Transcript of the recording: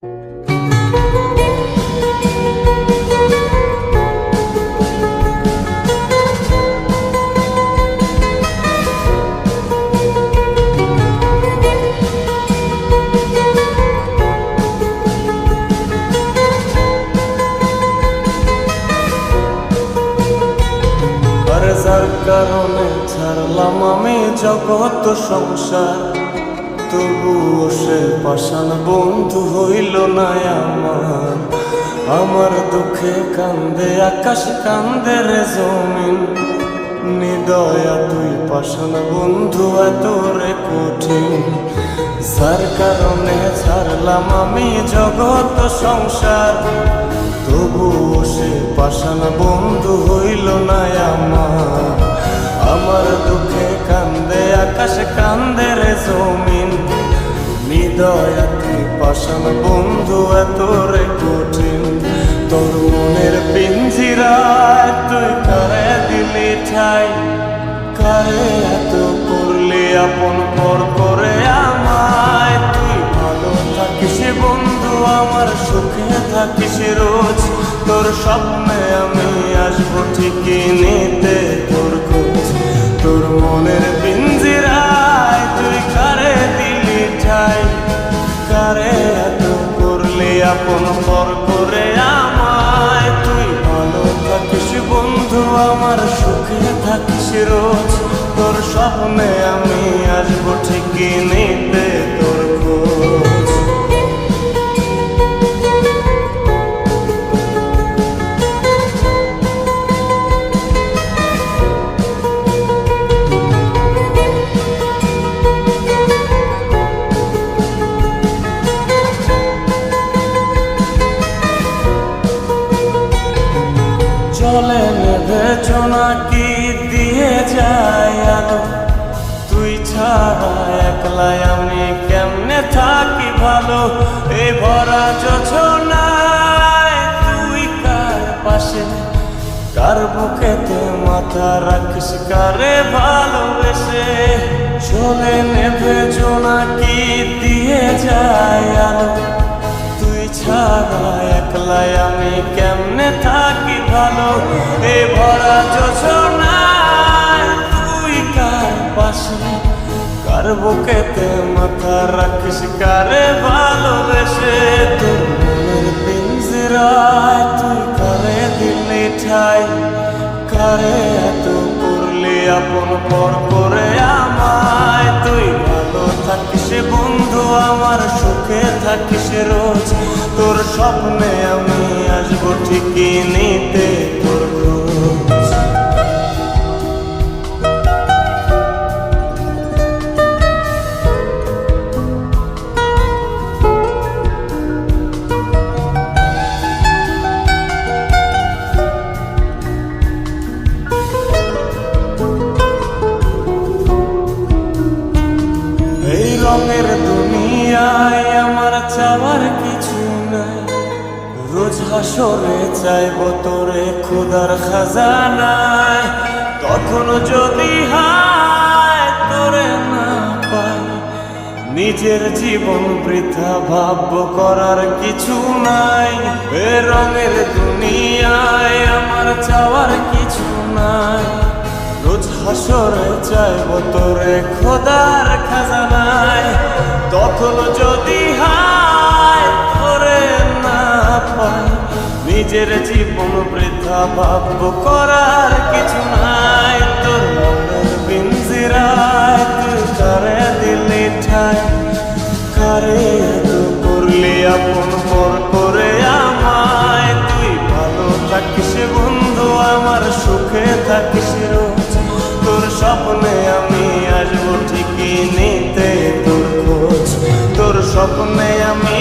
যার কারণে ছাড়লাম আমি জগৎ সংসার, তবুও সে পাষাণ বন্ধু হইল না আমার। আমার দুঃখে কান্দে আকাশ, কান্দে রে জমিন, নিদয়া তুই পাষাণ বন্ধু এত রে কঠিন। যার কারণে ছাড়লাম আমি জগৎ সংসার, তবুও সে পাষাণ বন্ধু হইল না আমার। আমার দুঃখে কান্দে আকাশ, কান্দে রে জমিন, নিদয়া তুই পাষাণ বন্ধু এত রে কঠিন। তোর মনের পিঞ্জিরায় তুই কারে দিলি ঠাই, কারে এত করলি আপন পর করে আমায়। তুই ভালো থাকিস বন্ধু আমার, সুখে থাকিস রোজ, তোর স্বপ্নে আমি আসবো ঠিকই নিতে তোর খোঁজ। তোর মনের পিঞ্জিরায় তুই কারে দিলি ঠাই, কারে এত করলি আপন পর করে আমায়। তুই ভালো থাকিস বন্ধু আমার, সুখে থাকিস রোজ, তোর স্বপ্নে আমি আসবো ঠিকই নিতে তোর খোঁজ। চলে নেবে জোনাকি দিয়ে যায় আলো, তুই ছাড়া একলাই আমি কেমনে থাকি ভালো। এই ভরা যোছনায় তুই কার পাশে, কার বুকেতে মাথা রাখিস, কারে ভালোবেসে। চলে নেবে জোনাকি দিয়ে যায় আলো, তুই ছাড়া একলাই আমি কেমনে থাকি ভালো। এ ভরা যোছনায় তুই কার পাশে, কার বুকেতে মাথা রাখিস, কারে ভালোবেসে। তোর মনের পিঞ্জিরায় তুই কারে দিলি ঠাই, কারে এত করলি আপন পর করে আমায়। তুই ভালো থাকিস বন্ধু আমার, সুখে থাকিস রোজ, তোর স্বপ্নে আমি আসবো ঠিকই নিতে তোর খোঁজ। এই রঙের দুনিয়ায় আমার চাওয়ার কিছু নাই, রোজ হাসরে চাইব তোরে খোদার খাজানায়। তখন যদি হায় তোরে না পাই, নিজের জীবন বৃথা ভাবব করার কিছু নাই। এ রঙের দুনিয়ায় আমার চাওয়ার কিছু নাই, রোজ হাসরে চাইব তোরে খোদার খাজানায়। তখন যদি হায় তোরে না পাই, নিজের জীবন বৃথা ভাবব করার কিছু নাই। তোর মনের পিঞ্জিরায় তুই কারে দিলি ঠাই, কারে এত করলি আপন পর করে আমায়। তুই ভালো থাকিস বন্ধু আমার, সুখে থাকিস রোজ, তোর স্বপ্নে আমি আসবো ঠিকই নিতে তোর খোঁজ। তোর স্বপ্নে আমি